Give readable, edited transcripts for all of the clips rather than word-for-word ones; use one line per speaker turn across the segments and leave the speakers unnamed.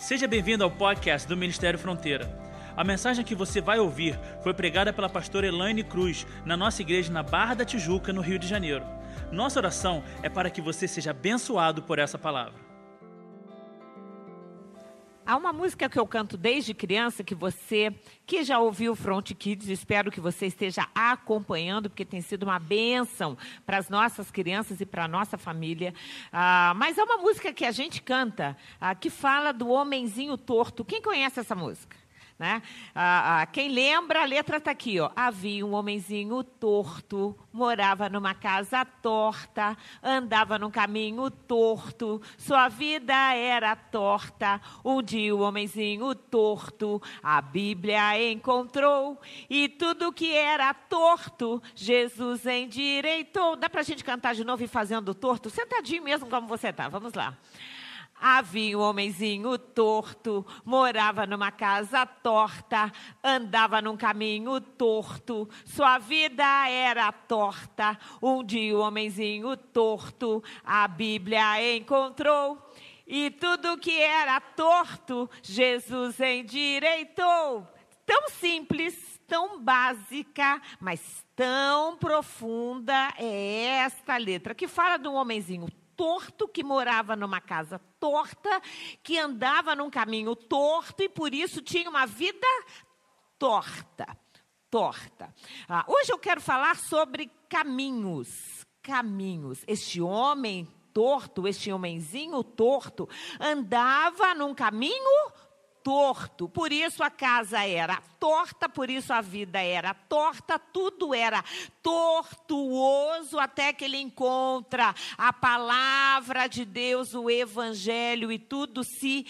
Seja bem-vindo ao podcast do Ministério Fronteira. A mensagem que você vai ouvir foi pregada pela pastora Elaine Cruz na nossa igreja na Barra da Tijuca, no Rio de Janeiro. Nossa oração é para que você seja abençoado por essa palavra.
Há uma música que eu canto desde criança, que já ouviu Front Kids, espero que você esteja acompanhando, porque tem sido uma bênção para as nossas crianças e para a nossa família. Mas é uma música que a gente canta, que fala do homenzinho torto. Quem conhece essa música? Né? Quem lembra, a letra está aqui, ó. Havia um homenzinho torto, morava numa casa torta, andava num caminho torto, sua vida era torta. Um dia o homenzinho torto a Bíblia encontrou e tudo que era torto Jesus endireitou. Dá pra gente cantar de novo e fazendo torto? Sentadinho mesmo como você tá, vamos lá. Havia um homenzinho torto, morava numa casa torta, andava num caminho torto, sua vida era torta. Um dia o homenzinho torto a Bíblia encontrou e tudo que era torto Jesus endireitou. Tão simples, tão básica, mas tão profunda é esta letra, que fala de um homenzinho torto, que morava numa casa torta, que andava num caminho torto e por isso tinha uma vida torta. Hoje eu quero falar sobre caminhos. Este homem torto, este homenzinho torto, andava num caminho torto, por isso a casa era torta, por isso a vida era torta, tudo era tortuoso, até que ele encontra a palavra de Deus, o Evangelho, e tudo se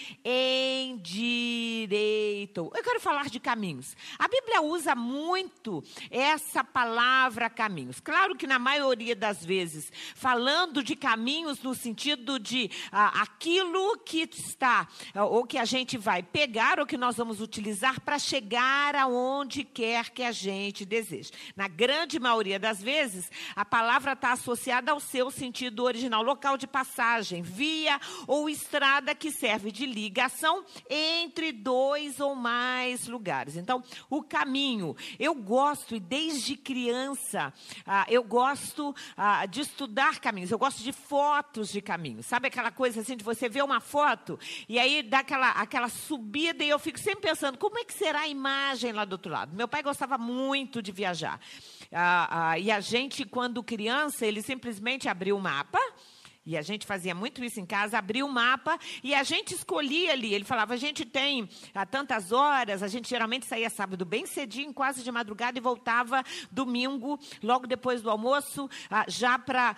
endireitou. Eu quero falar de caminhos. A Bíblia usa muito essa palavra caminhos. Claro que na maioria das vezes, falando de caminhos no sentido de aquilo que está, ou que a gente vai pegar, ou que nós vamos utilizar para chegar aonde quer que a gente deseje. Na grande maioria das vezes, a palavra está associada ao seu sentido original, local de passagem, via ou estrada que serve de ligação entre dois ou mais lugares. Então, o caminho, eu gosto, e desde criança, eu gosto de estudar caminhos, eu gosto de fotos de caminhos. Sabe aquela coisa assim, de você ver uma foto, e aí dá aquela subida, e eu fico sempre pensando, como é que será a imagem lá do outro lado? Meu pai gostava muito de viajar. E a gente, quando criança, ele simplesmente abriu o mapa, e a gente fazia muito isso em casa, abria o mapa e a gente escolhia ali. Ele falava, a gente tem tantas horas, a gente geralmente saía sábado bem cedinho, quase de madrugada, e voltava domingo, logo depois do almoço, já para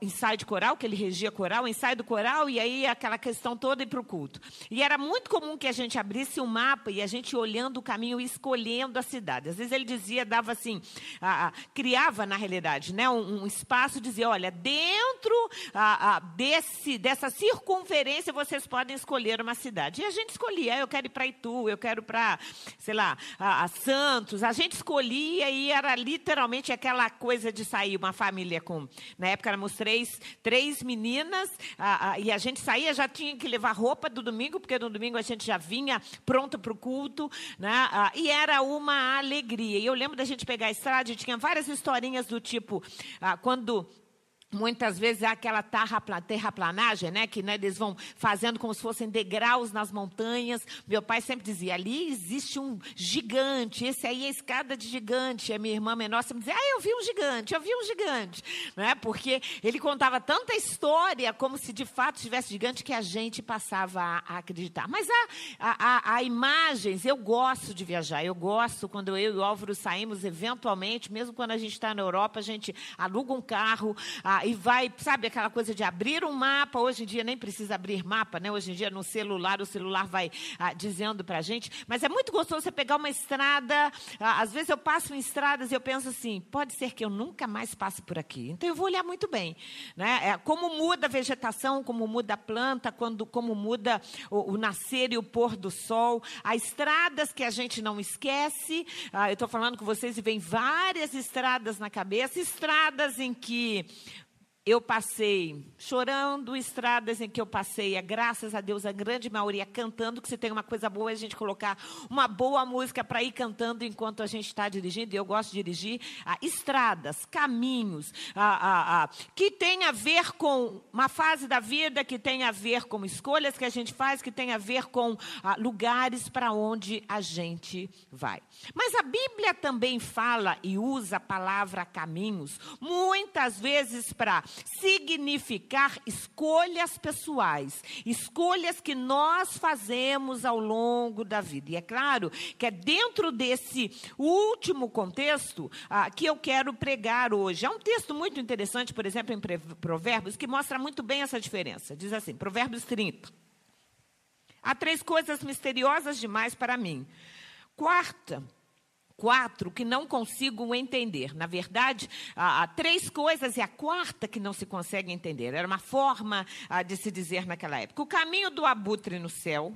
ensaio de coral, que ele regia coral, ensaio do coral, e aí aquela questão toda, ir para o culto. E era muito comum que a gente abrisse o mapa e a gente olhando o caminho e escolhendo a cidade. Às vezes ele dizia, dava assim, criava na realidade, né, um espaço, dizia, olha, dentro dessa circunferência vocês podem escolher uma cidade. E a gente escolhia, eu quero ir para Itu, eu quero para, sei lá, a Santos. A gente escolhia e era literalmente aquela coisa de sair uma família com... Na época éramos três meninas, e a gente saía, já tinha que levar roupa do domingo, porque no domingo a gente já vinha pronto para o culto, né? E era uma alegria. E eu lembro da gente pegar a estrada e tinha várias historinhas do tipo, quando... Muitas vezes há aquela terraplanagem, né, que, né, eles vão fazendo como se fossem degraus nas montanhas. Meu pai sempre dizia, ali existe um gigante, esse aí é a escada de gigante. A minha irmã menor sempre dizia, eu vi um gigante. Né, porque ele contava tanta história como se de fato tivesse gigante que a gente passava a acreditar. Mas há imagens, eu gosto de viajar, eu gosto quando eu e o Álvaro saímos eventualmente, mesmo quando a gente está na Europa, a gente aluga um carro, e vai, sabe, aquela coisa de abrir um mapa. Hoje em dia nem precisa abrir mapa, né? Hoje em dia no celular, o celular vai dizendo para a gente. Mas é muito gostoso você pegar uma estrada. Às vezes eu passo em estradas e eu penso assim, pode ser que eu nunca mais passe por aqui. Então eu vou olhar muito bem, né? Como muda a vegetação, como muda a planta, como muda o nascer e o pôr do sol. Há estradas que a gente não esquece. Eu estou falando com vocês e vem várias estradas na cabeça. Estradas em que eu passei chorando, estradas em que eu passei, graças a Deus, a grande maioria cantando, que se tem uma coisa boa, a gente colocar uma boa música para ir cantando enquanto a gente está dirigindo, e eu gosto de dirigir, estradas, caminhos, que tem a ver com uma fase da vida, que tem a ver com escolhas que a gente faz, que tem a ver com lugares para onde a gente vai. Mas a Bíblia também fala e usa a palavra caminhos, muitas vezes para significar escolhas pessoais, escolhas que nós fazemos ao longo da vida. E é claro que é dentro desse último contexto que eu quero pregar hoje. Há um texto muito interessante, por exemplo, em Provérbios, que mostra muito bem essa diferença. Diz assim, Provérbios 30. Há 3 coisas misteriosas demais para mim. 4 que não consigo entender. Na verdade, há 3 coisas e a 4ª que não se consegue entender. Era uma forma de se dizer naquela época. O caminho do abutre no céu,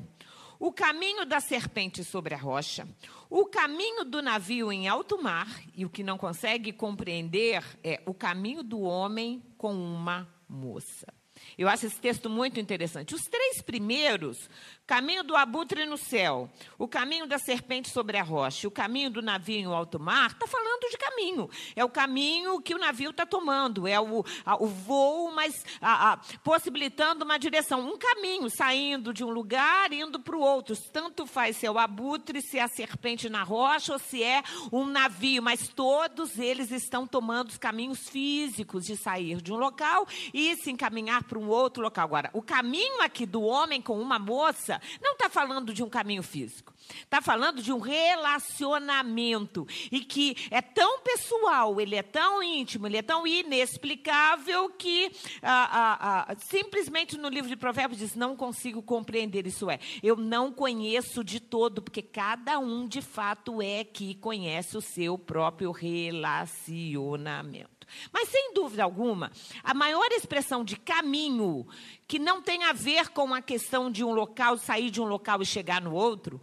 o caminho da serpente sobre a rocha, o caminho do navio em alto mar, e o que não consegue compreender é o caminho do homem com uma moça. Eu acho esse texto muito interessante. Os 3 primeiros, caminho do abutre no céu, o caminho da serpente sobre a rocha, o caminho do navio em alto mar, está falando de caminho. É o caminho que o navio está tomando, é o voo, mas possibilitando uma direção, um caminho, saindo de um lugar, indo para o outro. Tanto faz se é o abutre, se é a serpente na rocha, ou se é um navio, mas todos eles estão tomando os caminhos físicos de sair de um local e se encaminhar para um outro local. Agora, o caminho aqui do homem com uma moça não está falando de um caminho físico. Está falando de um relacionamento. E que é tão pessoal, ele é tão íntimo, ele é tão inexplicável que simplesmente no livro de Provérbios diz, não consigo compreender. Isso é, eu não conheço de todo, porque cada um de fato é que conhece o seu próprio relacionamento. Mas, sem dúvida alguma, a maior expressão de caminho, que não tem a ver com a questão de um local, sair de um local e chegar no outro,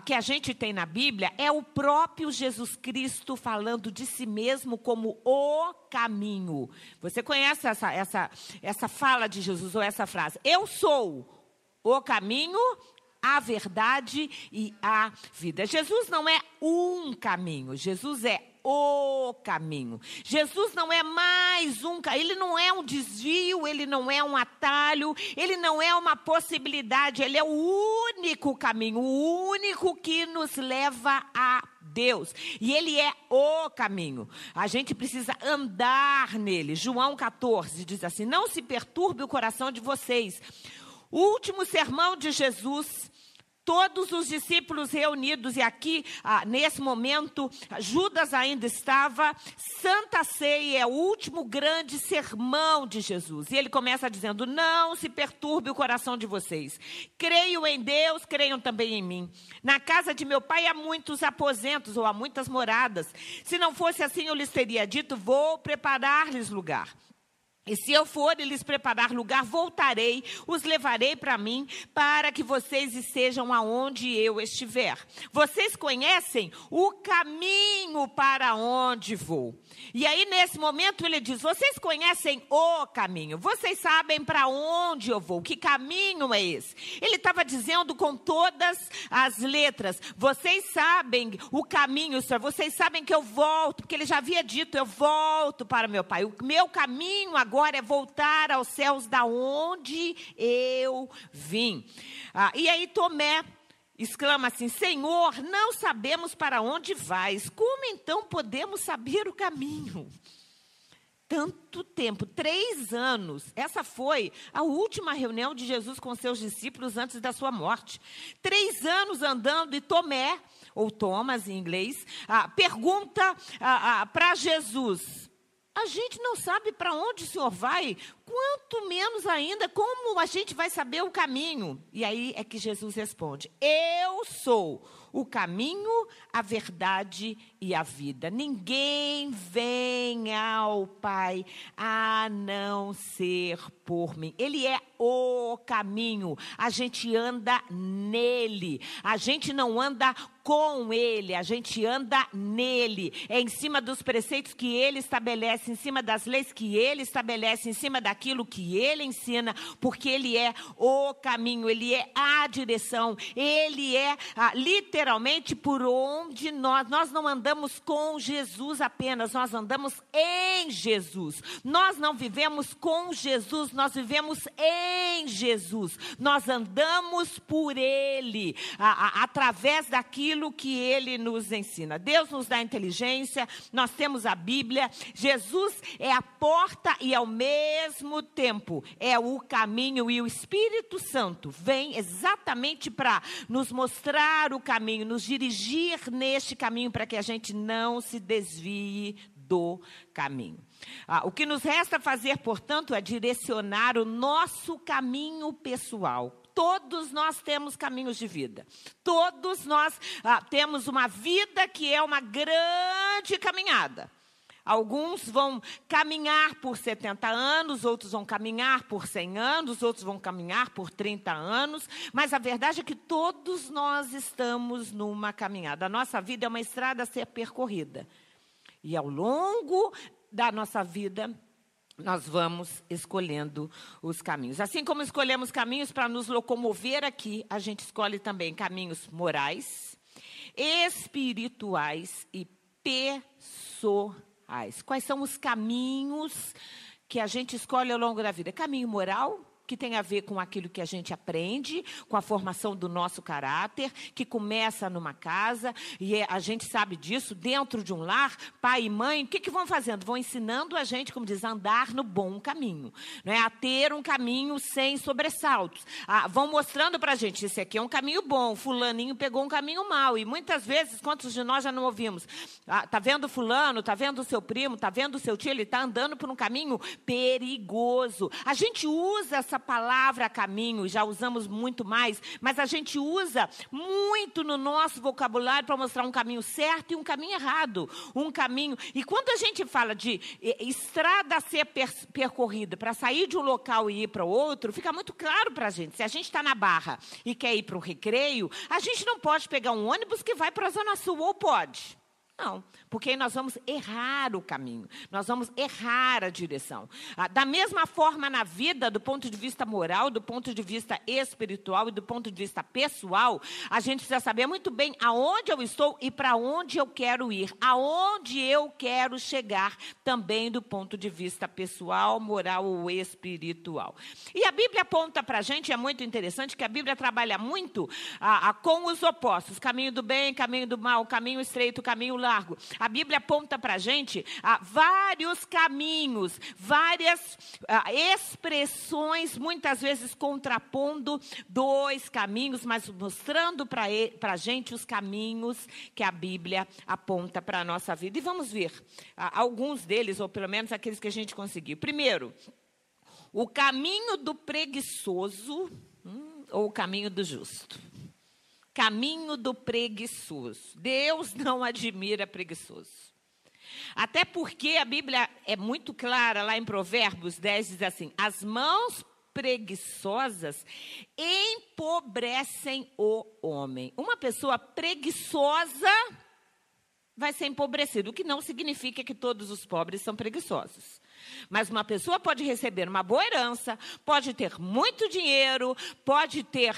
que a gente tem na Bíblia, é o próprio Jesus Cristo falando de si mesmo como o caminho. Você conhece essa fala de Jesus, ou essa frase? Eu sou o caminho, a verdade e a vida. Jesus não é um caminho, Jesus é o caminho. Jesus não é mais ele não é um desvio, ele não é um atalho, ele não é uma possibilidade, ele é o único caminho, o único que nos leva a Deus. E ele é o caminho. A gente precisa andar nele. João 14 diz assim, não se perturbe o coração de vocês. O último sermão de Jesus, todos os discípulos reunidos, e aqui, nesse momento, Judas ainda estava. Santa Ceia é o último grande sermão de Jesus. E ele começa dizendo, não se perturbe o coração de vocês. Creio em Deus, creiam também em mim. Na casa de meu pai há muitos aposentos, ou há muitas moradas. Se não fosse assim, eu lhes teria dito, vou preparar-lhes lugar. E se eu for e lhes preparar lugar, voltarei, os levarei para mim, para que vocês estejam aonde eu estiver. Vocês conhecem o caminho para onde vou. E aí, nesse momento, ele diz, vocês conhecem o caminho, vocês sabem para onde eu vou, que caminho é esse? Ele estava dizendo com todas as letras, vocês sabem o caminho, Senhor, vocês sabem que eu volto, porque ele já havia dito, eu volto para meu pai. O meu caminho agora é voltar aos céus da onde eu vim. E aí Tomé exclama assim, Senhor, não sabemos para onde vais, como então podemos saber o caminho? Tanto tempo, 3 anos, essa foi a última reunião de Jesus com seus discípulos antes da sua morte. 3 anos andando e Tomé, ou Thomas em inglês, pergunta para Jesus, a gente não sabe para onde o Senhor vai, quanto menos ainda, como a gente vai saber o caminho? E aí é que Jesus responde: eu sou o caminho, a verdade e a vida. Ninguém vem ao Pai a não ser por mim. Ele é o caminho. A gente anda nele. A gente não anda com ele, a gente anda nele. É em cima dos preceitos que ele estabelece, em cima das leis que ele estabelece, em cima daquilo que ele ensina, porque ele é o caminho, ele é a direção, ele é literalmente por onde nós não andamos com Jesus apenas, nós andamos em Jesus. Nós não vivemos com Jesus, nós vivemos em Jesus. Nós andamos por ele, através daquilo que ele nos ensina. Deus nos dá inteligência, nós temos a Bíblia. Jesus é a porta e ao mesmo tempo é o caminho, e o Espírito Santo vem exatamente para nos mostrar o caminho, nos dirigir neste caminho para que a gente não se desvie do caminho. O que nos resta fazer, portanto, é direcionar o nosso caminho pessoal. Todos nós temos caminhos de vida. Todos nós temos uma vida que é uma grande caminhada. Alguns vão caminhar por 70 anos, outros vão caminhar por 100 anos, outros vão caminhar por 30 anos. Mas a verdade é que todos nós estamos numa caminhada. A nossa vida é uma estrada a ser percorrida. E ao longo da nossa vida, nós vamos escolhendo os caminhos. Assim como escolhemos caminhos para nos locomover aqui, a gente escolhe também caminhos morais, espirituais e pessoais. Quais são os caminhos que a gente escolhe ao longo da vida? Caminho moral, que tem a ver com aquilo que a gente aprende, com a formação do nosso caráter, que começa numa casa, e a gente sabe disso, dentro de um lar, pai e mãe, o que vão fazendo? Vão ensinando a gente, como diz, a andar no bom caminho, não é? A ter um caminho sem sobressaltos. Vão mostrando para a gente, esse aqui é um caminho bom, fulaninho pegou um caminho mau, e muitas vezes, quantos de nós já não ouvimos? Tá vendo fulano, tá vendo o seu primo, tá vendo o seu tio, ele está andando por um caminho perigoso. A gente usa essa palavra caminho, já usamos muito mais, mas a gente usa muito no nosso vocabulário para mostrar um caminho certo e um caminho errado. Um caminho. E quando a gente fala de estrada a ser percorrida para sair de um local e ir para outro, fica muito claro para a gente. Se a gente está na Barra e quer ir para o Recreio, a gente não pode pegar um ônibus que vai para a Zona Sul, ou pode? Não, porque aí nós vamos errar o caminho, nós vamos errar a direção. Da mesma forma na vida, do ponto de vista moral, do ponto de vista espiritual e do ponto de vista pessoal, a gente precisa saber muito bem aonde eu estou e para onde eu quero ir, aonde eu quero chegar, também do ponto de vista pessoal, moral ou espiritual. E a Bíblia aponta para a gente, é muito interessante, que a Bíblia trabalha muito com os opostos, caminho do bem, caminho do mal, caminho estreito, caminho largo. A Bíblia aponta para a gente vários caminhos, várias expressões, muitas vezes contrapondo dois caminhos, mas mostrando para a gente os caminhos que a Bíblia aponta para a nossa vida. E vamos ver alguns deles, ou pelo menos aqueles que a gente conseguiu. Primeiro, o caminho do preguiçoso ou o caminho do justo. Caminho do preguiçoso. Deus não admira preguiçoso. Até porque a Bíblia é muito clara, lá em Provérbios 10, diz assim: as mãos preguiçosas empobrecem o homem. Uma pessoa preguiçosa vai ser empobrecida, o que não significa que todos os pobres são preguiçosos. Mas uma pessoa pode receber uma boa herança, pode ter muito dinheiro, pode ter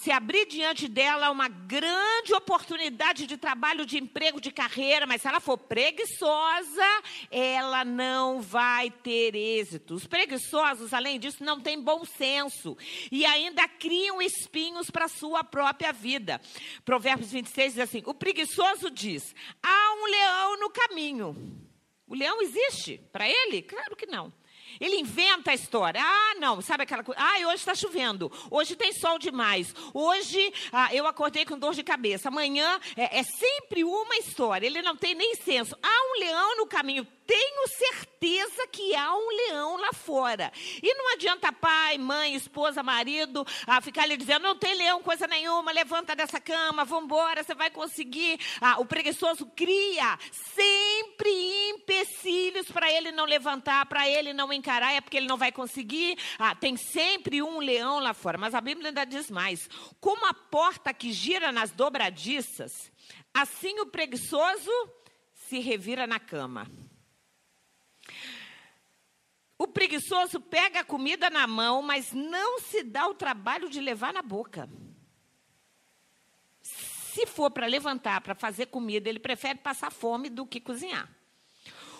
se abrir diante dela uma grande oportunidade de trabalho, de emprego, de carreira, mas se ela for preguiçosa, ela não vai ter êxito. Os preguiçosos, além disso, não têm bom senso e ainda criam espinhos para a sua própria vida. Provérbios 26 diz assim: o preguiçoso diz, há um leão no caminho. O leão existe para ele? Claro que não. Ele inventa a história. Não, sabe aquela coisa? Hoje está chovendo. Hoje tem sol demais. Hoje eu acordei com dor de cabeça. Amanhã é sempre uma história. Ele não tem nem senso. Há um leão no caminho. tenho certeza que há um leão lá fora. E não adianta pai, mãe, esposa, marido ficar ali dizendo, não tem leão coisa nenhuma, levanta dessa cama, vamos embora, você vai conseguir. O preguiçoso cria sempre empecilhos para ele não levantar, para ele não encarar, é porque ele não vai conseguir. Tem sempre um leão lá fora. Mas a Bíblia ainda diz mais. Como a porta que gira nas dobradiças, assim o preguiçoso se revira na cama. O preguiçoso pega a comida na mão, mas não se dá o trabalho de levar na boca. Se for para levantar, para fazer comida, ele prefere passar fome do que cozinhar.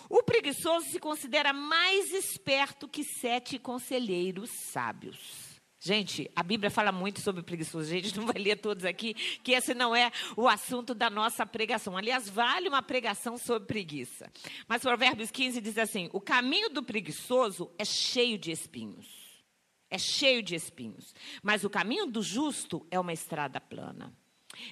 O preguiçoso se considera mais esperto que 7 conselheiros sábios. Gente, a Bíblia fala muito sobre preguiçoso. A gente não vai ler todos aqui, que esse não é o assunto da nossa pregação. Aliás, vale uma pregação sobre preguiça. Mas Provérbios 15 diz assim, o caminho do preguiçoso é cheio de espinhos. É cheio de espinhos. Mas o caminho do justo é uma estrada plana.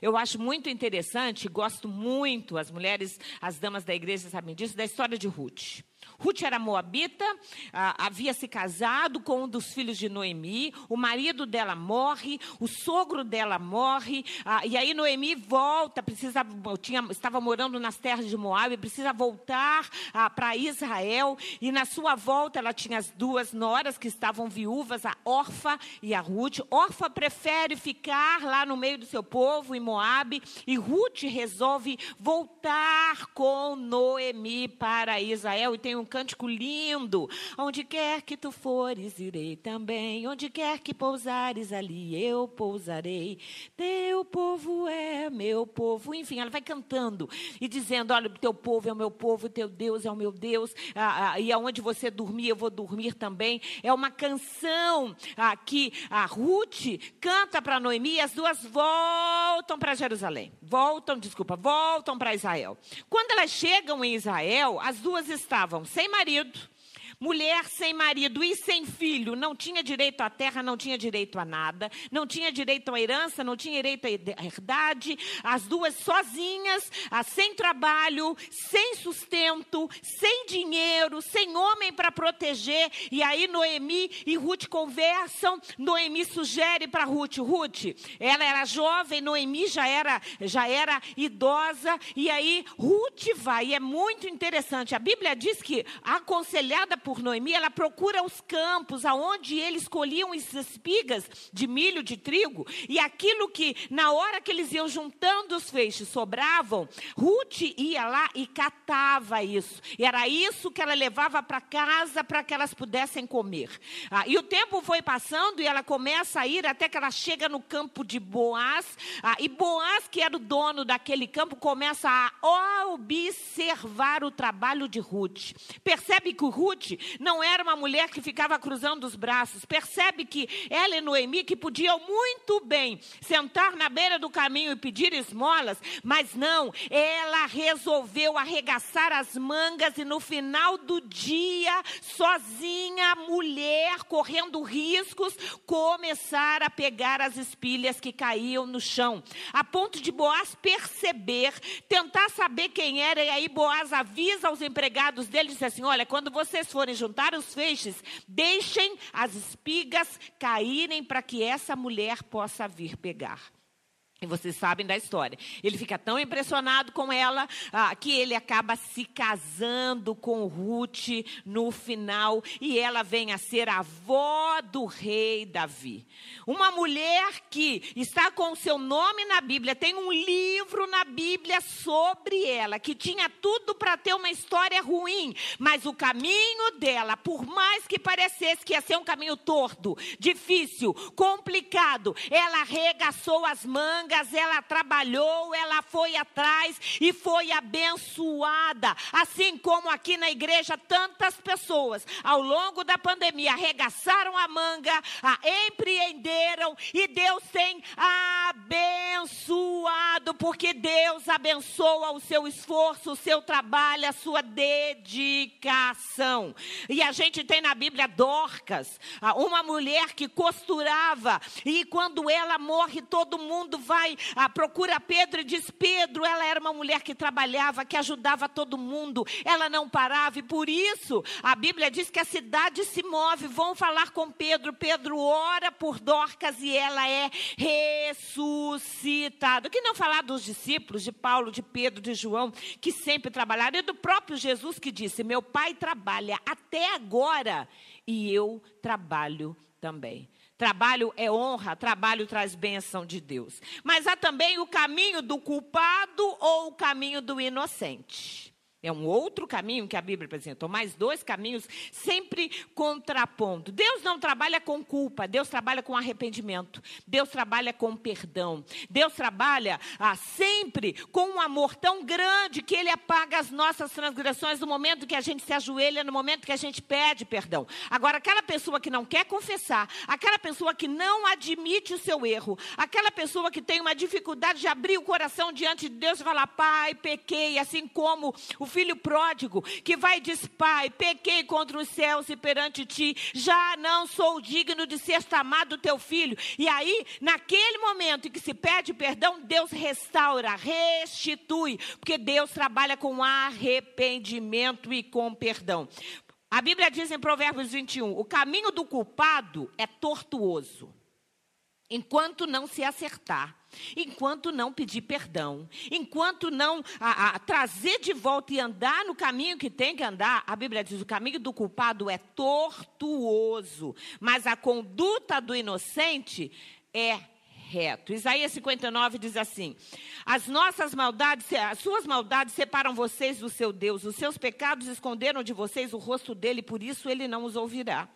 Eu acho muito interessante, gosto muito, as mulheres, as damas da igreja sabem disso, da história de Ruth. Ruth era moabita, havia se casado com um dos filhos de Noemi, o marido dela morre, o sogro dela morre, e aí Noemi volta, estava morando nas terras de Moabe, precisa voltar para Israel, e na sua volta ela tinha as 2 noras que estavam viúvas, a Orfa e a Ruth. Orfa prefere ficar lá no meio do seu povo, em Moabe, e Ruth resolve voltar com Noemi para Israel, e tem um cântico lindo, onde quer que tu fores, irei também, onde quer que pousares, ali eu pousarei, teu povo é meu povo. Enfim, ela vai cantando e dizendo, olha, teu povo é o meu povo, teu Deus é o meu Deus, e aonde você dormir, eu vou dormir também. É uma canção que a Ruth canta para Noemi, e as duas voltam para Jerusalém, voltam para Israel. Quando elas chegam em Israel, as duas estavam sem marido, mulher sem marido e sem filho, não tinha direito à terra, não tinha direito a nada, não tinha direito à herança, não tinha direito à herdade, as duas sozinhas, sem trabalho, sem sustento, sem dinheiro, sem homem para proteger. E aí Noemi e Ruth conversam, Noemi sugere para Ruth, ela era jovem, Noemi já era idosa, e aí Ruth vai, e é muito interessante, a Bíblia diz que, aconselhada por Noemi, ela procura os campos aonde eles colhiam as espigas de milho, de trigo, e aquilo que, na hora que eles iam juntando os feixes, sobravam, Ruth ia lá e catava isso, e era isso que ela levava para casa para que elas pudessem comer. E o tempo foi passando e ela começa a ir até que ela chega no campo de Boaz, e Boaz, que era o dono daquele campo, começa a observar o trabalho de Ruth. Percebe que Ruth não era uma mulher que ficava cruzando os braços. Percebe que ela e Noemi, que podiam muito bem sentar na beira do caminho e pedir esmolas, mas não, ela resolveu arregaçar as mangas e no final do dia, sozinha, mulher, correndo riscos, começar a pegar as espilhas que caíam no chão, a ponto de Boaz perceber, tentar saber quem era, e aí Boaz avisa aos empregados dele, diz assim, olha, quando vocês forem juntar os feixes, deixem as espigas caírem para que essa mulher possa vir pegar. E vocês sabem da história. Ele fica tão impressionado com ela que ele acaba se casando com Ruth no final. E ela vem a ser a avó do rei Davi. Uma mulher que está com o seu nome na Bíblia. Tem um livro na Bíblia sobre ela. Que tinha tudo para ter uma história ruim. Mas o caminho dela, por mais que parecesse que ia ser um caminho torto, difícil, complicado, ela arregaçou as mangas. Ela trabalhou, ela foi atrás e foi abençoada. Assim como aqui na igreja, tantas pessoas, ao longo da pandemia, arregaçaram a manga, empreenderam, e Deus tem abençoado porque Deus abençoa o seu esforço, o seu trabalho, a sua dedicação. E a gente tem na Bíblia Dorcas, uma mulher que costurava, e quando ela morre, todo mundo vai, procura Pedro e diz: Pedro, ela era uma mulher que trabalhava, que ajudava todo mundo, ela não parava, e por isso a Bíblia diz que a cidade se move, vão falar com Pedro, Pedro ora por Dorcas e ela é ressuscitada. Que não falar dos discípulos, de Paulo, de Pedro, de João, que sempre trabalharam, e do próprio Jesus que disse: meu pai trabalha até agora e eu trabalho também. Trabalho é honra, trabalho traz bênção de Deus. Mas há também o caminho do culpado ou o caminho do inocente. É um outro caminho que a Bíblia apresentou, mais dois caminhos sempre contrapondo. Deus não trabalha com culpa, Deus trabalha com arrependimento, Deus trabalha com perdão. Deus trabalha sempre com um amor tão grande que Ele apaga as nossas transgressões no momento que a gente se ajoelha, no momento que a gente pede perdão. Agora, aquela pessoa que não quer confessar, aquela pessoa que não admite o seu erro, aquela pessoa que tem uma dificuldade de abrir o coração diante de Deus e falar: Pai, pequei, assim como o filho pródigo, que vai e diz: Pai, pequei contra os céus e perante ti, já não sou digno de ser chamado teu filho. E aí, naquele momento em que se pede perdão, Deus restaura, restitui, porque Deus trabalha com arrependimento e com perdão. A Bíblia diz em Provérbios 21, o caminho do culpado é tortuoso, enquanto não se acertar, enquanto não pedir perdão, enquanto não trazer de volta e andar no caminho que tem que andar. A Bíblia diz: o caminho do culpado é tortuoso, mas a conduta do inocente é reto. Isaías 59 diz assim: as suas maldades separam vocês do seu Deus, os seus pecados esconderam de vocês o rosto dele, por isso ele não os ouvirá.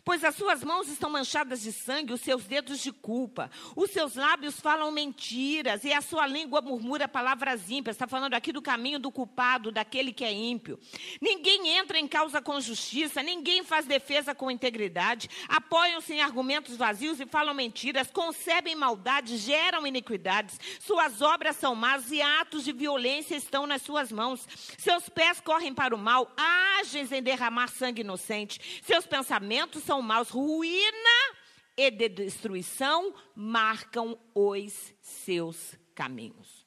Pois as suas mãos estão manchadas de sangue, os seus dedos de culpa. Os seus lábios falam mentiras e a sua língua murmura palavras ímpias. Está falando aqui do caminho do culpado, daquele que é ímpio. Ninguém entra em causa com justiça, ninguém faz defesa com integridade. Apoiam-se em argumentos vazios e falam mentiras, concebem maldade, geram iniquidades. Suas obras são más e atos de violência estão nas suas mãos. Seus pés correm para o mal, agem em derramar sangue inocente. Seus pensamentos são maus, ruína e destruição marcam os seus caminhos.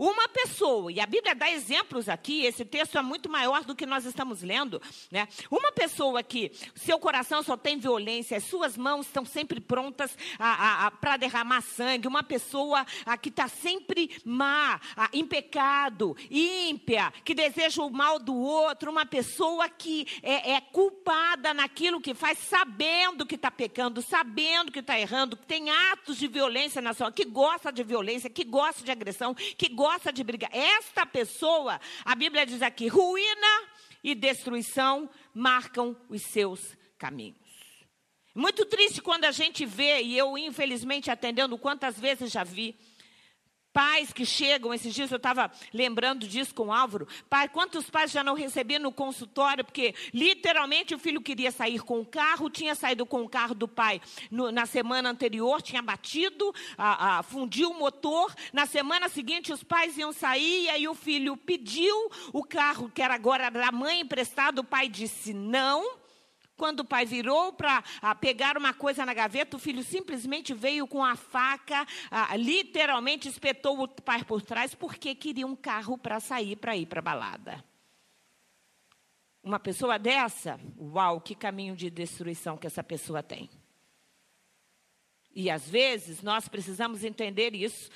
Uma pessoa, e a Bíblia dá exemplos aqui, esse texto é muito maior do que nós estamos lendo, né? Uma pessoa que seu coração só tem violência, as suas mãos estão sempre prontas para derramar sangue, uma pessoa que está sempre má, em pecado, ímpia, que deseja o mal do outro, uma pessoa que é culpada naquilo que faz, sabendo que está pecando, sabendo que está errando, que tem atos de violência na sua, que gosta de violência, que gosta de agressão, que gosta de brigar. Esta pessoa, a Bíblia diz aqui, ruína e destruição marcam os seus caminhos. Muito triste quando a gente vê, e eu infelizmente atendendo quantas vezes já vi, pais que chegam, esses dias eu estava lembrando disso com o Álvaro, pai, quantos pais já não recebi no consultório, porque literalmente o filho queria sair com o carro, tinha saído com o carro do pai na semana anterior, tinha batido, fundiu o motor, na semana seguinte os pais iam sair, e aí o filho pediu o carro, que era agora da mãe emprestado, o pai disse não. Quando o pai virou para pegar uma coisa na gaveta, o filho simplesmente veio com a faca, literalmente espetou o pai por trás, porque queria um carro para sair, para ir para a balada. Uma pessoa dessa, uau, que caminho de destruição que essa pessoa tem. E, às vezes, nós precisamos entender isso.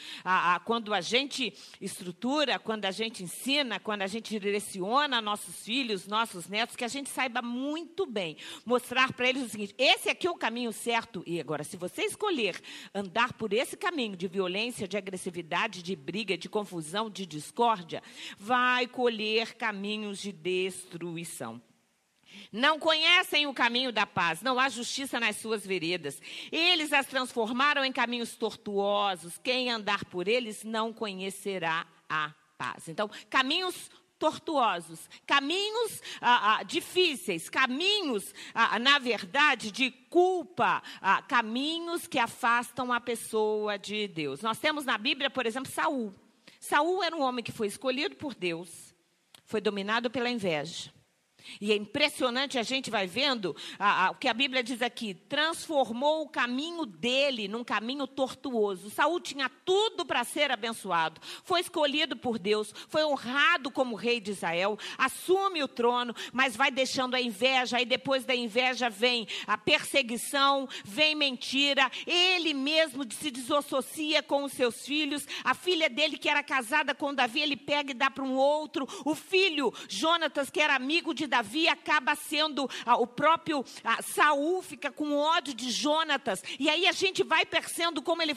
Quando a gente estrutura, quando a gente ensina, quando a gente direciona nossos filhos, nossos netos, que a gente saiba muito bem mostrar para eles o seguinte: esse aqui é o caminho certo. E agora, se você escolher andar por esse caminho de violência, de agressividade, de briga, de confusão, de discórdia, vai colher caminhos de destruição. Não conhecem o caminho da paz, não há justiça nas suas veredas. Eles as transformaram em caminhos tortuosos. Quem andar por eles não conhecerá a paz. Então, caminhos tortuosos, caminhos difíceis, caminhos, na verdade, de culpa, caminhos que afastam a pessoa de Deus. Nós temos na Bíblia, por exemplo, Saul. Saul era um homem que foi escolhido por Deus, foi dominado pela inveja. E é impressionante, a gente vai vendo o que a Bíblia diz aqui, transformou o caminho dele num caminho tortuoso. Saul tinha tudo para ser abençoado, foi escolhido por Deus, foi honrado como rei de Israel, assume o trono, mas vai deixando a inveja, aí depois da inveja vem a perseguição, vem mentira, ele mesmo se desassocia com os seus filhos, a filha dele que era casada com Davi, ele pega e dá para um outro, o filho Jonatas, que era amigo de Davi, acaba sendo o próprio Saul, fica com ódio de Jonatas. E aí a gente vai percebendo como ele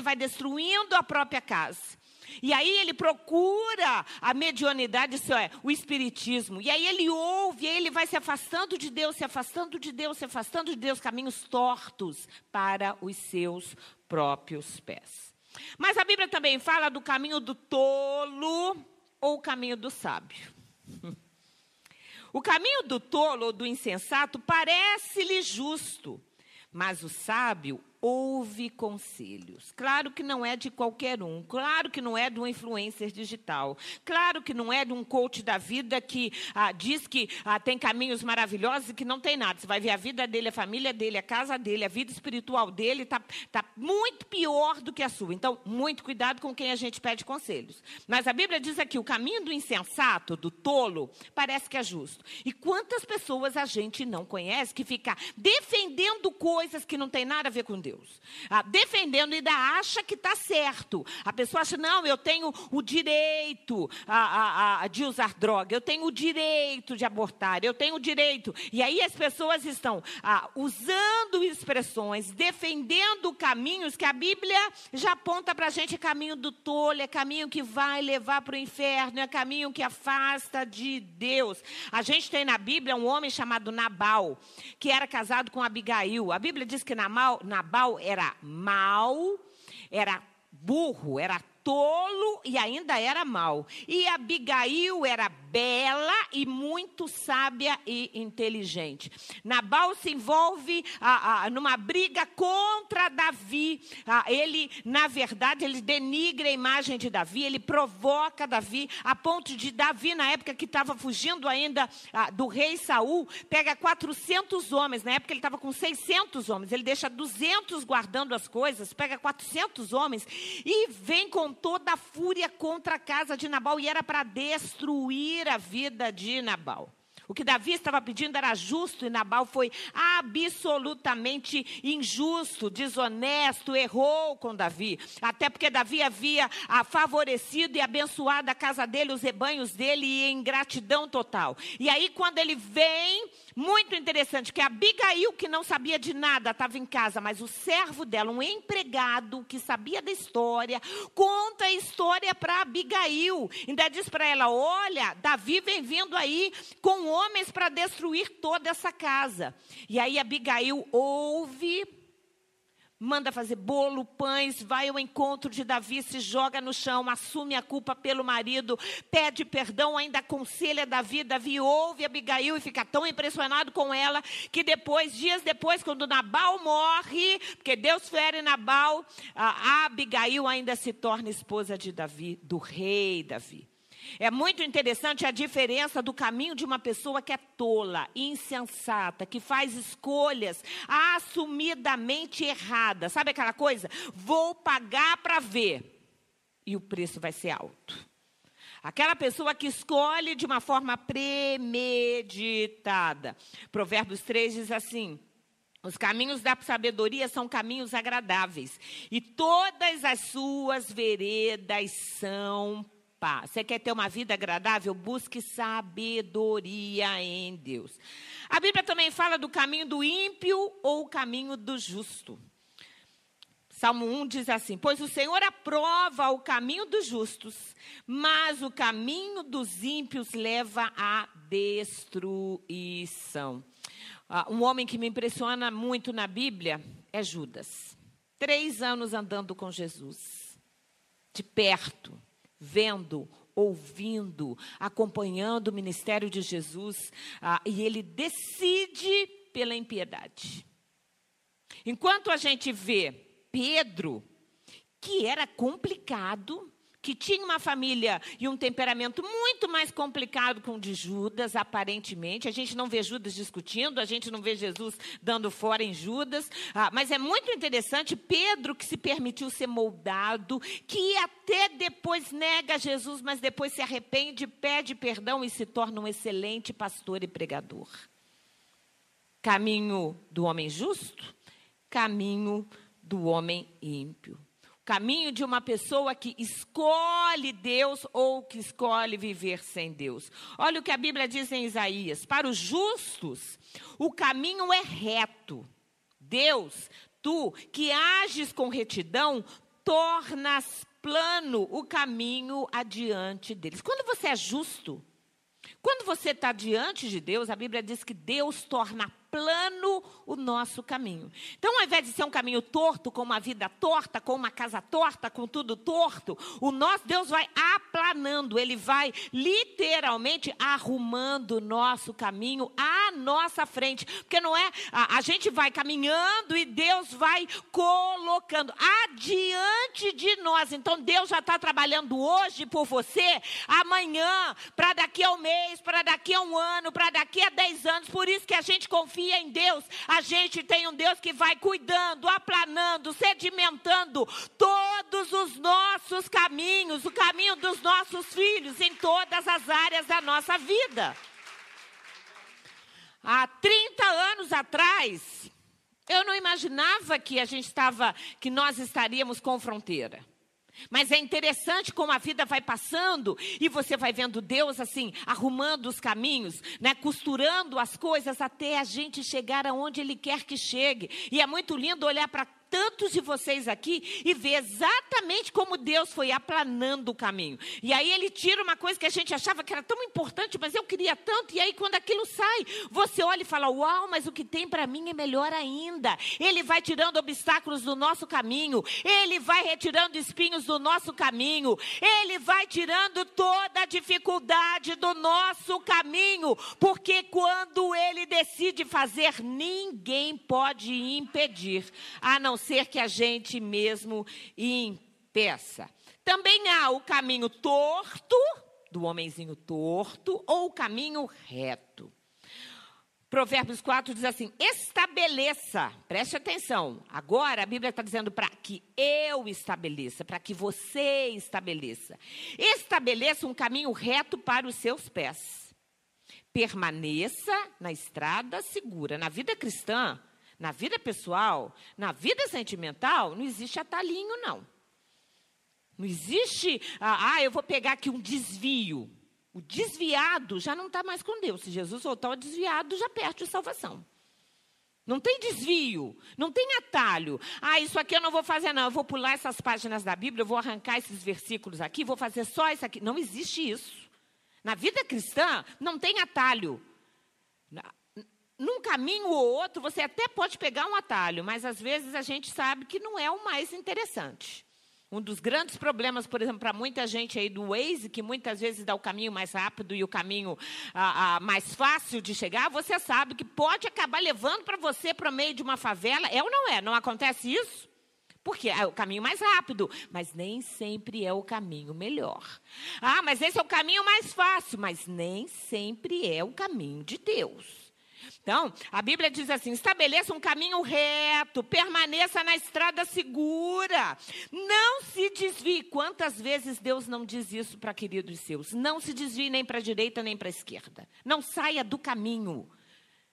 vai destruindo a própria casa. E aí ele procura a mediunidade, isso é, o espiritismo. E aí ele ouve, e aí ele vai se afastando de Deus, se afastando de Deus, se afastando de Deus, caminhos tortos para os seus próprios pés. Mas a Bíblia também fala do caminho do tolo ou o caminho do sábio. O caminho do tolo ou do insensato parece-lhe justo, mas o sábio ouve conselhos. Claro que não é de qualquer um, claro que não é de um influencer digital, claro que não é de um coach da vida que diz que tem caminhos maravilhosos e que não tem nada. Você vai ver a vida dele, a família dele, a casa dele, a vida espiritual dele, está muito pior do que a sua. Então, muito cuidado com quem a gente pede conselhos. Mas a Bíblia diz aqui, o caminho do insensato, do tolo, parece que é justo. E quantas pessoas a gente não conhece que fica defendendo coisas que não tem nada a ver com Deus? Defendendo e ainda acha que está certo. A pessoa acha, não, eu tenho o direito de usar droga, eu tenho o direito de abortar, eu tenho o direito. E aí as pessoas estão usando expressões, defendendo caminhos que a Bíblia já aponta para a gente, é caminho do tolo, é caminho que vai levar para o inferno, é caminho que afasta de Deus. A gente tem na Bíblia um homem chamado Nabal, que era casado com Abigail. A Bíblia diz que Nabal era mau, era burro, era tolo e ainda era mau. E Abigail era bela e muito sábia e inteligente. Nabal se envolve numa briga contra Davi. Ele, na verdade, ele denigra a imagem de Davi, ele provoca Davi, a ponto de Davi, na época que estava fugindo ainda do rei Saul, pega 400 homens, na época ele estava com 600 homens, ele deixa 200 guardando as coisas, pega 400 homens e vem com toda a fúria contra a casa de Nabal, e era para destruir a vida de Nabal. O que Davi estava pedindo era justo e Nabal foi absolutamente injusto, desonesto, errou com Davi. Até porque Davi havia favorecido e abençoado a casa dele, os rebanhos dele, e em gratidão total. E aí quando ele vem, muito interessante, que Abigail, que não sabia de nada, estava em casa, mas o servo dela, um empregado que sabia da história, conta a história para Abigail. Ainda diz para ela, olha, Davi vem vindo aí com homens para destruir toda essa casa. E aí Abigail ouve, manda fazer bolo, pães, vai ao encontro de Davi, se joga no chão, assume a culpa pelo marido, pede perdão, ainda aconselha Davi. Davi ouve Abigail e fica tão impressionado com ela, que dias depois, quando Nabal morre, porque Deus fere Nabal, a Abigail ainda se torna esposa de Davi, do rei Davi. É muito interessante a diferença do caminho de uma pessoa que é tola, insensata, que faz escolhas assumidamente erradas. Sabe aquela coisa? Vou pagar para ver. E o preço vai ser alto. Aquela pessoa que escolhe de uma forma premeditada. Provérbios 3 diz assim: os caminhos da sabedoria são caminhos agradáveis, e todas as suas veredas são paz. Você quer ter uma vida agradável? Busque sabedoria em Deus. A Bíblia também fala do caminho do ímpio ou o caminho do justo. Salmo 1 diz assim: pois o Senhor aprova o caminho dos justos, mas o caminho dos ímpios leva à destruição. Um homem que me impressiona muito na Bíblia é Judas. 3 anos andando com Jesus, de perto, vendo, ouvindo, acompanhando o ministério de Jesus, e ele decide pela impiedade. Enquanto a gente vê Pedro, que era complicado, que tinha uma família e um temperamento muito mais complicado que o de Judas, aparentemente. A gente não vê Judas discutindo, a gente não vê Jesus dando fora em Judas. Mas é muito interessante Pedro, que se permitiu ser moldado, que até depois nega Jesus, mas depois se arrepende, pede perdão e se torna um excelente pastor e pregador. Caminho do homem justo, caminho do homem ímpio. Caminho de uma pessoa que escolhe Deus ou que escolhe viver sem Deus. Olha o que a Bíblia diz em Isaías. Para os justos, o caminho é reto. Deus, tu que ages com retidão, tornas plano o caminho adiante deles. Quando você é justo, quando você está diante de Deus, a Bíblia diz que Deus torna plano o nosso caminho. Então, ao invés de ser um caminho torto, com uma vida torta, com uma casa torta, com tudo torto, o nosso Deus vai aplanando, Ele vai literalmente arrumando o nosso caminho à nossa frente. Porque não é, a gente vai caminhando e Deus vai colocando adiante de nós. Então, Deus já está trabalhando hoje por você, amanhã, para daqui a um mês, para daqui a um ano, para daqui a 10 anos. Por isso que a gente confia em Deus. A gente tem um Deus que vai cuidando, aplanando, sedimentando todos os nossos caminhos, o caminho dos nossos filhos, em todas as áreas da nossa vida. Há 30 anos atrás, eu não imaginava que nós estaríamos com fronteira. Mas é interessante como a vida vai passando e você vai vendo Deus assim, arrumando os caminhos, né, costurando as coisas até a gente chegar aonde Ele quer que chegue. E é muito lindo olhar para tantos de vocês aqui e ver exatamente como Deus foi aplanando o caminho. E aí Ele tira uma coisa que a gente achava que era tão importante, mas eu queria tanto. E aí quando aquilo sai, você olha e fala, uau, mas o que tem para mim é melhor ainda. Ele vai tirando obstáculos do nosso caminho. Ele vai retirando espinhos do nosso caminho. Ele vai tirando toda a dificuldade do nosso caminho. Porque quando Ele decide fazer, ninguém pode impedir, a não ser que a gente mesmo impeça. Também há o caminho torto, do homenzinho torto, ou o caminho reto. Provérbios 4 diz assim, estabeleça, preste atenção, agora a Bíblia está dizendo para que eu estabeleça, para que você estabeleça. Estabeleça um caminho reto para os seus pés. Permaneça na estrada segura. Na vida cristã, na vida pessoal, na vida sentimental, não existe atalhinho, não. Não existe, eu vou pegar aqui um desvio. O desviado já não está mais com Deus. Se Jesus voltar, o desviado já perde a salvação. Não tem desvio, não tem atalho. Isso aqui eu não vou fazer, não. Eu vou pular essas páginas da Bíblia, eu vou arrancar esses versículos aqui, vou fazer só isso aqui. Não existe isso. Na vida cristã, não tem atalho. Num caminho ou outro, você até pode pegar um atalho, mas às vezes a gente sabe que não é o mais interessante. Um dos grandes problemas, por exemplo, para muita gente aí do Waze, que muitas vezes dá o caminho mais rápido e o caminho mais fácil de chegar, você sabe que pode acabar levando para você para o meio de uma favela. É ou não é? Não acontece isso? Porque é o caminho mais rápido, mas nem sempre é o caminho melhor. Mas esse é o caminho mais fácil, mas nem sempre é o caminho de Deus. Então, a Bíblia diz assim, estabeleça um caminho reto, permaneça na estrada segura, não se desvie. Quantas vezes Deus não diz isso para queridos seus? Não se desvie nem para a direita nem para a esquerda. Não saia do caminho.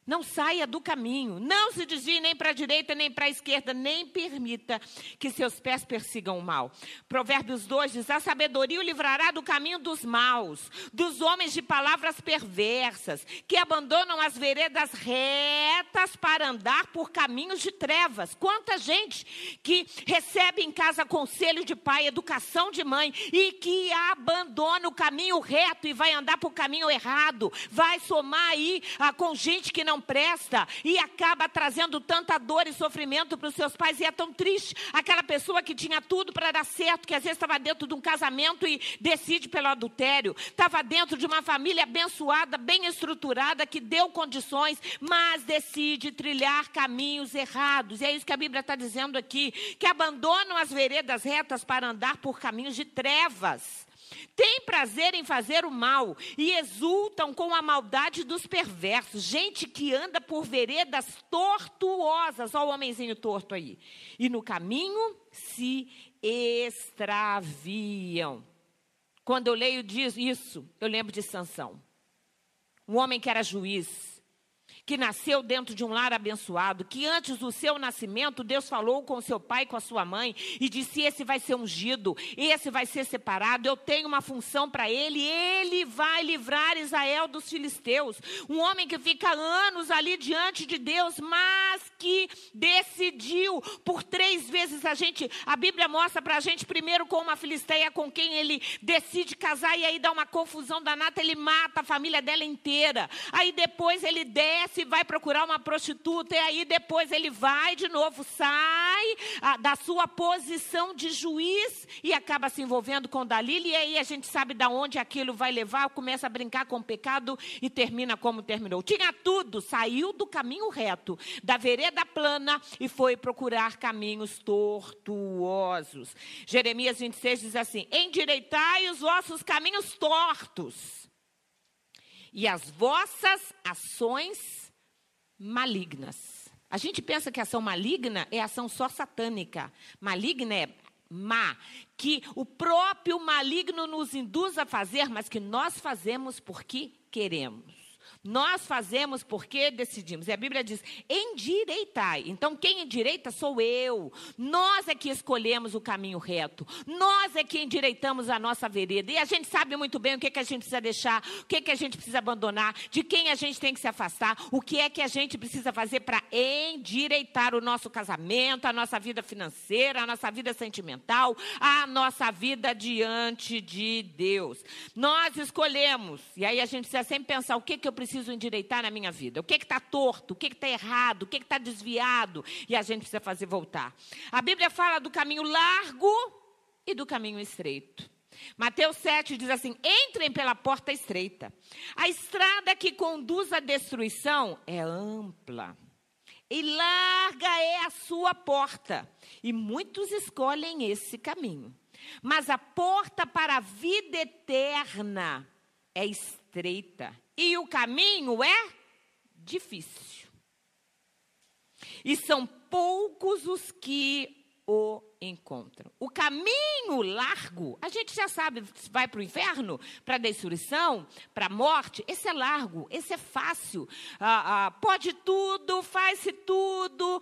Não saia do caminho, não se desvie nem para a direita, nem para a esquerda, nem permita que seus pés persigam o mal. Provérbios 2 diz, a sabedoria o livrará do caminho dos maus, dos homens de palavras perversas, que abandonam as veredas retas para andar por caminhos de trevas. Quanta gente que recebe em casa conselho de pai, educação de mãe, e que abandona o caminho reto e vai andar por caminho errado, vai somar aí com gente que não não presta e acaba trazendo tanta dor e sofrimento para os seus pais. E é tão triste aquela pessoa que tinha tudo para dar certo, que às vezes estava dentro de um casamento e decide pelo adultério. Estava dentro de uma família abençoada, bem estruturada, que deu condições, mas decide trilhar caminhos errados. E é isso que a Bíblia está dizendo aqui, que abandonam as veredas retas para andar por caminhos de trevas. Tem prazer em fazer o mal e exultam com a maldade dos perversos. Gente que anda por veredas tortuosas. Olha o homenzinho torto aí. E no caminho se extraviam. Quando eu leio isso, eu lembro de Sansão. Um homem que era juiz, que nasceu dentro de um lar abençoado, que antes do seu nascimento, Deus falou com seu pai e com a sua mãe, e disse, esse vai ser ungido, esse vai ser separado, eu tenho uma função para ele vai livrar Israel dos filisteus. Um homem que fica anos ali diante de Deus, mas que decidiu, por 3 vezes a Bíblia mostra para a gente, primeiro com uma filisteia com quem ele decide casar, e aí dá uma confusão danada, ele mata a família dela inteira, aí depois ele desce e vai procurar uma prostituta, e aí depois ele vai de novo, sai da sua posição de juiz e acaba se envolvendo com Dalila, e aí a gente sabe de onde aquilo vai levar, começa a brincar com o pecado e termina como terminou. Tinha tudo, saiu do caminho reto, da vereda plana e foi procurar caminhos tortuosos. Jeremias 26 diz assim, endireitai os vossos caminhos tortos e as vossas ações malignas. A gente pensa que ação maligna é ação só satânica. Maligna é má, que o próprio maligno nos induz a fazer, mas que nós fazemos porque queremos. Nós fazemos porque decidimos. E a Bíblia diz, endireitai. Então, quem endireita sou eu. Nós é que escolhemos o caminho reto. Nós é que endireitamos a nossa vereda. E a gente sabe muito bem o que a gente precisa deixar, o que a gente precisa abandonar, de quem a gente tem que se afastar, o que é que a gente precisa fazer para endireitar o nosso casamento, a nossa vida financeira, a nossa vida sentimental, a nossa vida diante de Deus. Nós escolhemos. E aí a gente precisa sempre pensar, o que eu preciso endireitar na minha vida? O que está torto? O que está errado? O que está desviado? E a gente precisa fazer voltar. A Bíblia fala do caminho largo e do caminho estreito. Mateus 7 diz assim, entrem pela porta estreita. A estrada que conduz à destruição é ampla. E larga é a sua porta. E muitos escolhem esse caminho. Mas a porta para a vida eterna é estreita. E o caminho é difícil. E são poucos os que o encontram. O caminho largo, a gente já sabe, vai para o inferno, para a destruição, para a morte, esse é largo, esse é fácil. Pode tudo, faz-se tudo,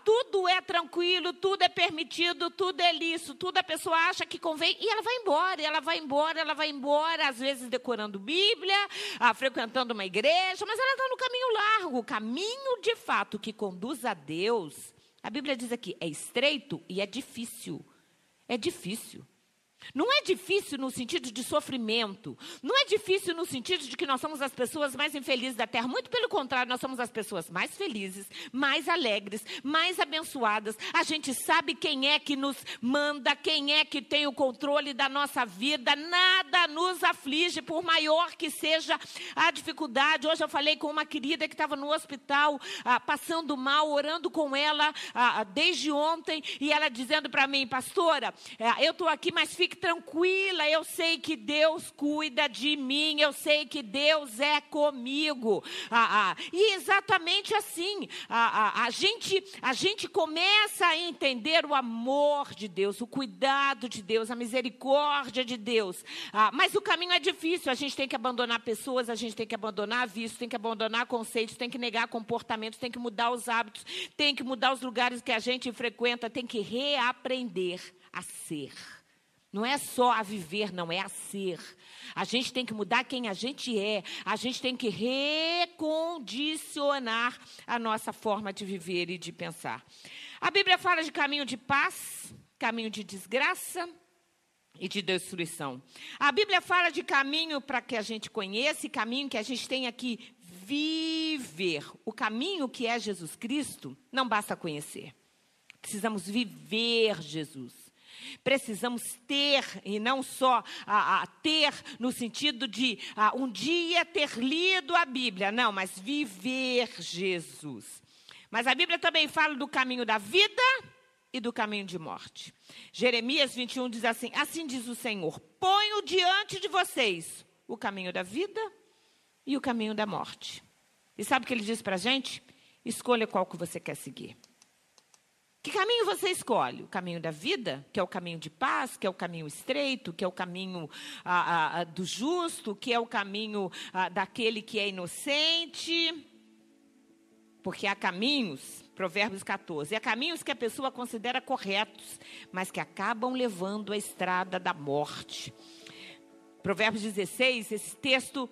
tudo é tranquilo, tudo é permitido, tudo é lícito, tudo a pessoa acha que convém, e ela vai embora, ela vai embora, ela vai embora, às vezes decorando Bíblia, frequentando uma igreja, mas ela está no caminho largo, o caminho de fato que conduz a Deus. A Bíblia diz aqui, é estreito e é difícil. É difícil. Não é difícil no sentido de sofrimento. Não é difícil no sentido de que nós somos as pessoas mais infelizes da terra. Muito pelo contrário, nós somos as pessoas mais felizes, mais alegres, mais abençoadas. A gente sabe quem é que nos manda, quem é que tem o controle da nossa vida. Nada nos aflige, por maior que seja a dificuldade. Hoje eu falei com uma querida que estava no hospital, passando mal, orando com ela desde ontem. E ela dizendo para mim, pastora, eu estou aqui, mas fique tranquila, eu sei que Deus cuida de mim, eu sei que Deus é comigo. E exatamente assim, a gente começa a entender o amor de Deus, o cuidado de Deus, a misericórdia de Deus. Mas o caminho é difícil, a gente tem que abandonar pessoas, a gente tem que abandonar vícios, tem que abandonar conceitos, tem que negar comportamentos, tem que mudar os hábitos, tem que mudar os lugares que a gente frequenta, tem que reaprender a ser. Não é só a viver, não, é a ser. A gente tem que mudar quem a gente é. A gente tem que recondicionar a nossa forma de viver e de pensar. A Bíblia fala de caminho de paz, caminho de desgraça e de destruição. A Bíblia fala de caminho para que a gente conheça e caminho que a gente tenha que viver o caminho que é Jesus Cristo, não basta conhecer. Precisamos viver Jesus. Precisamos ter, e não só ter no sentido de um dia ter lido a Bíblia, não, mas viver Jesus. Mas a Bíblia também fala do caminho da vida e do caminho de morte. Jeremias 21 diz assim: assim diz o Senhor, ponho diante de vocês o caminho da vida e o caminho da morte. E sabe o que ele diz para a gente? Escolha qual que você quer seguir. Que caminho você escolhe? O caminho da vida, que é o caminho de paz, que é o caminho estreito, que é o caminho do justo, que é o caminho daquele que é inocente. Porque há caminhos, Provérbios 14, há caminhos que a pessoa considera corretos, mas que acabam levando à estrada da morte. Provérbios 16, esse texto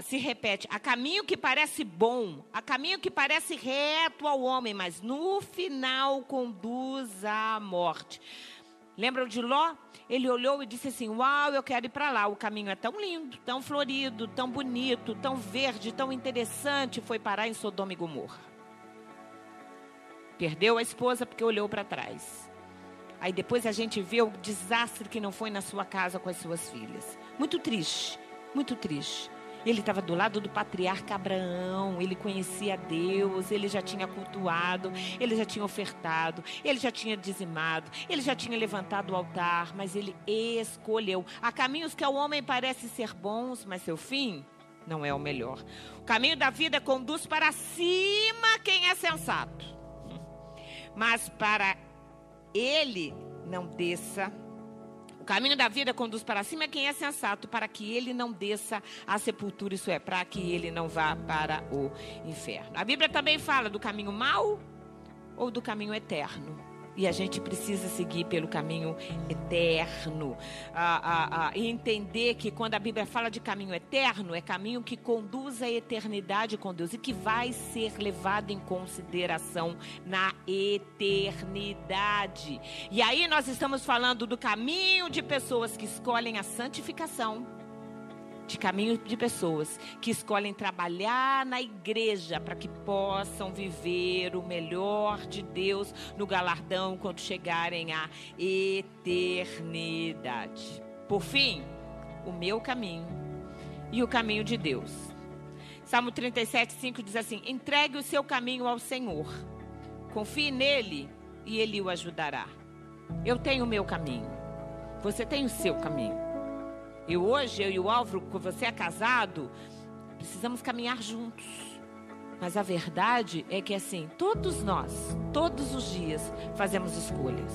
se repete. Há caminho que parece bom, há caminho que parece reto ao homem, mas no final conduz à morte. Lembram de Ló? Ele olhou e disse assim: uau, eu quero ir para lá. O caminho é tão lindo, tão florido, tão bonito, tão verde, tão interessante. Foi parar em Sodoma e Gomorra. Perdeu a esposa porque olhou para trás. Aí depois a gente vê o desastre que não foi na sua casa com as suas filhas. Muito triste, muito triste. Ele estava do lado do patriarca Abraão, ele conhecia Deus, ele já tinha cultuado, ele já tinha ofertado, ele já tinha dizimado, ele já tinha levantado o altar, mas ele escolheu. Há caminhos que ao homem parecem ser bons, mas seu fim não é o melhor. O caminho da vida conduz para cima quem é sensato, mas para ele não desça. O caminho da vida conduz para cima quem é sensato, para que ele não desça à sepultura, isso é, para que ele não vá para o inferno. A Bíblia também fala do caminho mau ou do caminho eterno. E a gente precisa seguir pelo caminho eterno. E entender que quando a Bíblia fala de caminho eterno, é caminho que conduz à eternidade com Deus e que vai ser levado em consideração na eternidade. E aí nós estamos falando do caminho de pessoas que escolhem a santificação, de caminho de pessoas que escolhem trabalhar na igreja para que possam viver o melhor de Deus no galardão quando chegarem à eternidade. Por fim, o meu caminho e o caminho de Deus. Salmo 37:5 diz assim: entregue o seu caminho ao Senhor, confie nele e ele o ajudará. Eu tenho o meu caminho, você tem o seu caminho. Hoje, eu e o Álvaro, quando você é casado, precisamos caminhar juntos. Mas a verdade é que assim, todos nós, todos os dias, fazemos escolhas.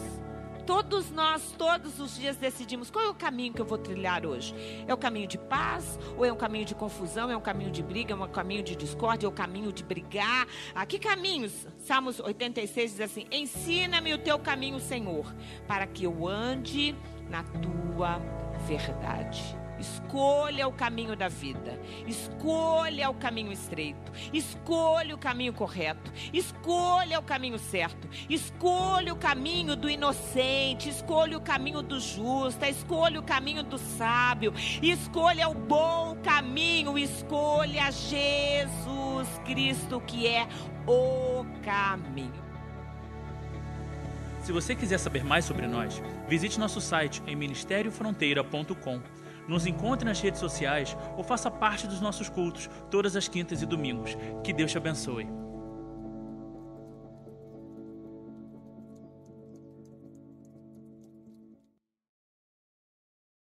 Todos nós, todos os dias decidimos qual é o caminho que eu vou trilhar hoje. É o caminho de paz? Ou é um caminho de confusão? É um caminho de briga? É um caminho de discórdia? É um caminho de brigar? Que caminhos? Salmos 86 diz assim: ensina-me o teu caminho, Senhor, para que eu ande na tua verdade. Escolha o caminho da vida, escolha o caminho estreito, escolha o caminho correto, escolha o caminho certo, escolha o caminho do inocente, escolha o caminho do justo, escolha o caminho do sábio, escolha o bom caminho, escolha Jesus Cristo, que é o caminho.
Se você quiser saber mais sobre nós, visite nosso site em ministeriofronteira.com. Nos encontre nas redes sociais ou faça parte dos nossos cultos todas as quintas e domingos. Que Deus te abençoe.